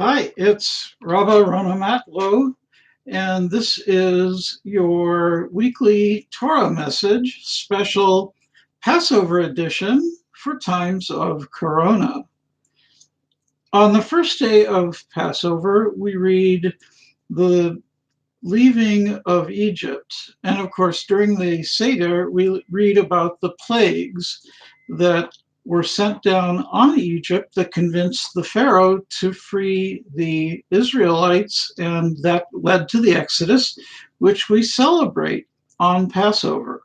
Hi, it's Rabba Rona Matlow, and this is your weekly Torah message, special Passover edition for times of Corona. On the first day of Passover, we read the leaving of Egypt. And of course, during the Seder, we read about the plagues that were sent down on Egypt that convinced the Pharaoh to free the Israelites, and that led to the Exodus, which we celebrate on Passover.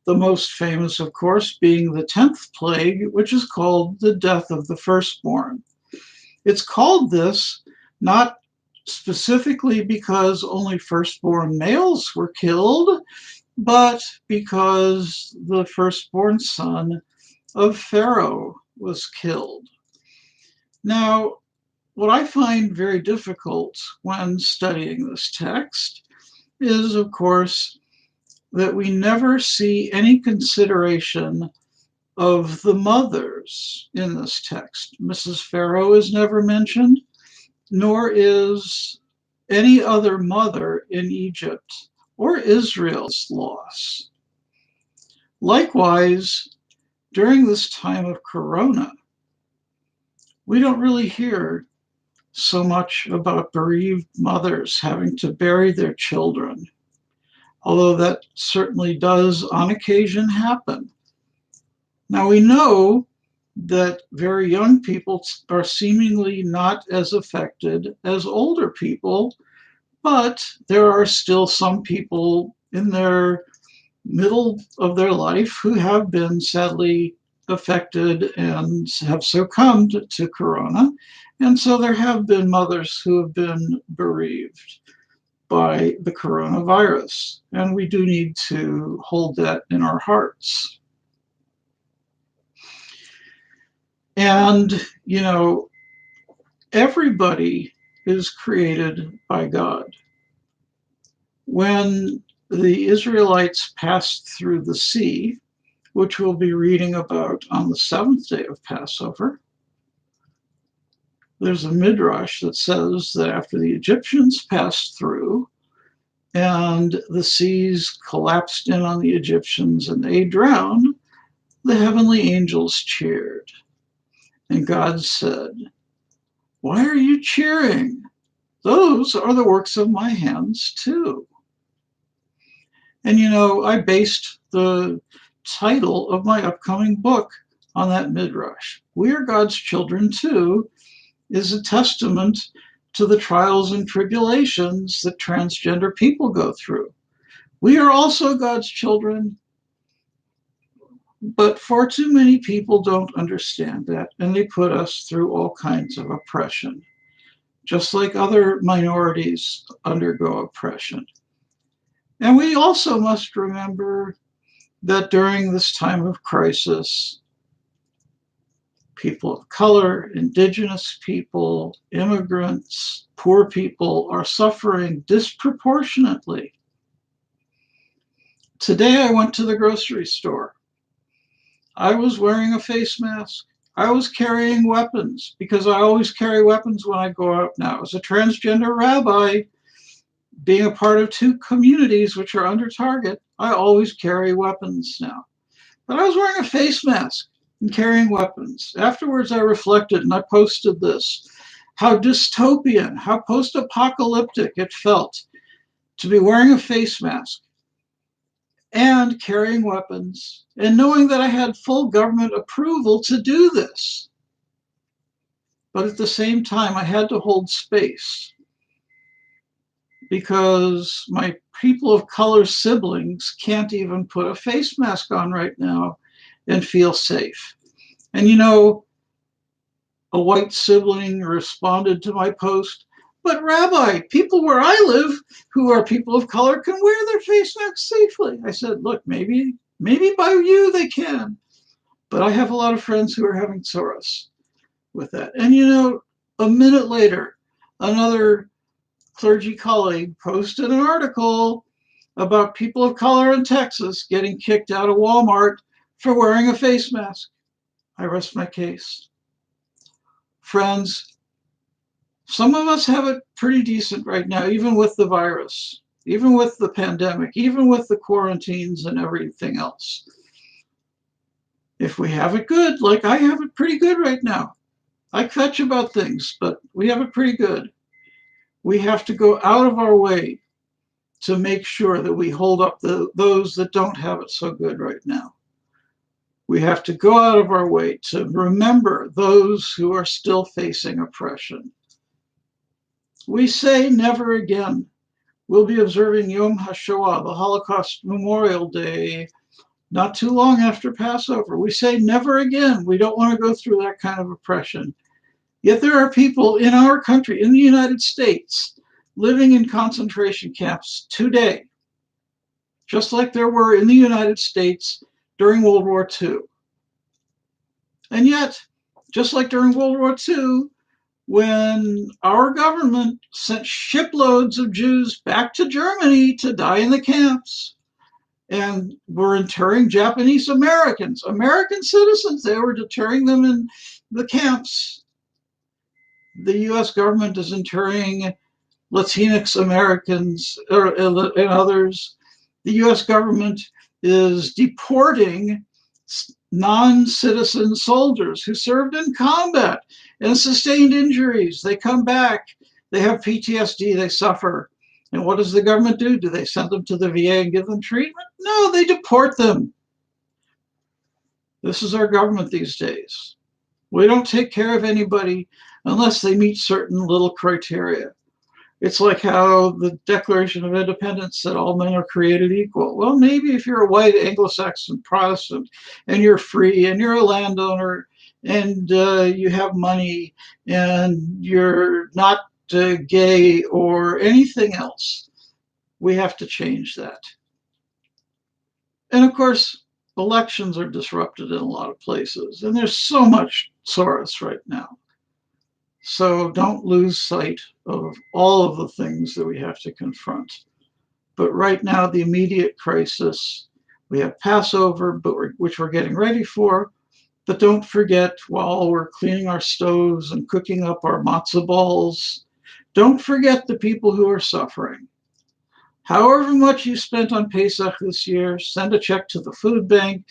The most famous, of course, being the 10th plague, which is called the death of the firstborn. It's called this not specifically because only firstborn males were killed, but because the firstborn son of Pharaoh was killed. Now, what I find very difficult when studying this text is, of course, that we never see any consideration of the mothers in this text. Mrs. Pharaoh is never mentioned, nor is any other mother in Egypt or Israel's loss. Likewise, during this time of Corona, we don't really hear so much about bereaved mothers having to bury their children, although that certainly does on occasion happen. Now, we know that very young people are seemingly not as affected as older people, but there are still some people in their middle of their life who have been sadly affected and have succumbed to Corona. And so there have been mothers who have been bereaved by the coronavirus. And we do need to hold that in our hearts. And, everybody is created by God. When the Israelites passed through the sea, which we'll be reading about on the seventh day of Passover, there's a midrash that says that after the Egyptians passed through and the seas collapsed in on the Egyptians and they drowned, the heavenly angels cheered. And God said, "Why are you cheering? Those are the works of my hands too." And I based the title of my upcoming book on that midrash. We are God's children too is a testament to the trials and tribulations that transgender people go through. We are also God's children, but far too many people don't understand that, and they put us through all kinds of oppression, just like other minorities undergo oppression. And we also must remember that during this time of crisis, people of color, indigenous people, immigrants, poor people are suffering disproportionately. Today I went to the grocery store. I was wearing a face mask. I was carrying weapons because I always carry weapons when I go out now. As a transgender rabbi, being a part of two communities which are under target, I always carry weapons now. But I was wearing a face mask and carrying weapons. Afterwards, I reflected and I posted this, how dystopian, how post-apocalyptic it felt to be wearing a face mask and carrying weapons, and knowing that I had full government approval to do this. But at the same time, I had to hold space because my people of color siblings can't even put a face mask on right now and feel safe. And a white sibling responded to my post, "But Rabbi, people where I live who are people of color can wear their face masks safely." I said, "Look, maybe by you they can, but I have a lot of friends who are having sorrows with that." And a minute later, another clergy colleague posted an article about people of color in Texas getting kicked out of Walmart for wearing a face mask. I rest my case. Friends, Some of us have it pretty decent right now, even with the virus, even with the pandemic, even with the quarantines and everything else. If we have it good, like I have it pretty good right now. I fetch about things, but we have it pretty good. We have to go out of our way to make sure that we hold up those that don't have it so good right now. We have to go out of our way to remember those who are still facing oppression. We say never again. We'll be observing Yom HaShoah, the Holocaust Memorial Day, not too long after Passover. We say never again. We don't want to go through that kind of oppression. Yet there are people in our country, in the United States, living in concentration camps today, just like there were in the United States during World War II. And yet, just like during World War II, when our government sent shiploads of Jews back to Germany to die in the camps, and were interring Japanese Americans, American citizens, they were deterring them in the camps. The US government is interring Latinx Americans and others. The US government is deporting non-citizen soldiers who served in combat and sustained injuries. They come back, they have PTSD, they suffer. And what does the government do? Do they send them to the VA and give them treatment? No, they deport them. This is our government these days. We don't take care of anybody unless they meet certain little criteria. It's like how the Declaration of Independence said all men are created equal. Well, maybe if you're a white Anglo-Saxon Protestant and you're free and you're a landowner and you have money and you're not gay or anything else, we have to change that. And of course, elections are disrupted in a lot of places, and there's so much Soros right now. So don't lose sight of all of the things that we have to confront. But right now, the immediate crisis, we have Passover, which we're getting ready for. But don't forget, while we're cleaning our stoves and cooking up our matzah balls, don't forget the people who are suffering. However much you spent on Pesach this year, send a check to the food bank,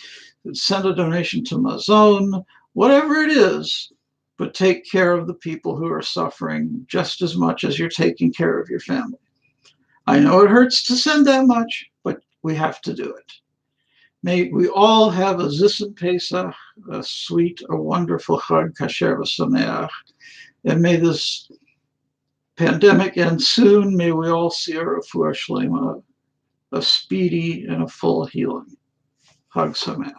send a donation to Mazon, whatever it is, but take care of the people who are suffering just as much as you're taking care of your family. I know it hurts to send that much, but we have to do it. May we all have a Zisen Pesach, a sweet, a wonderful Chag Kasher V'Sameach, and may this pandemic end soon. May we all see a refuah shlema, a speedy and a full healing. Chag Sameach.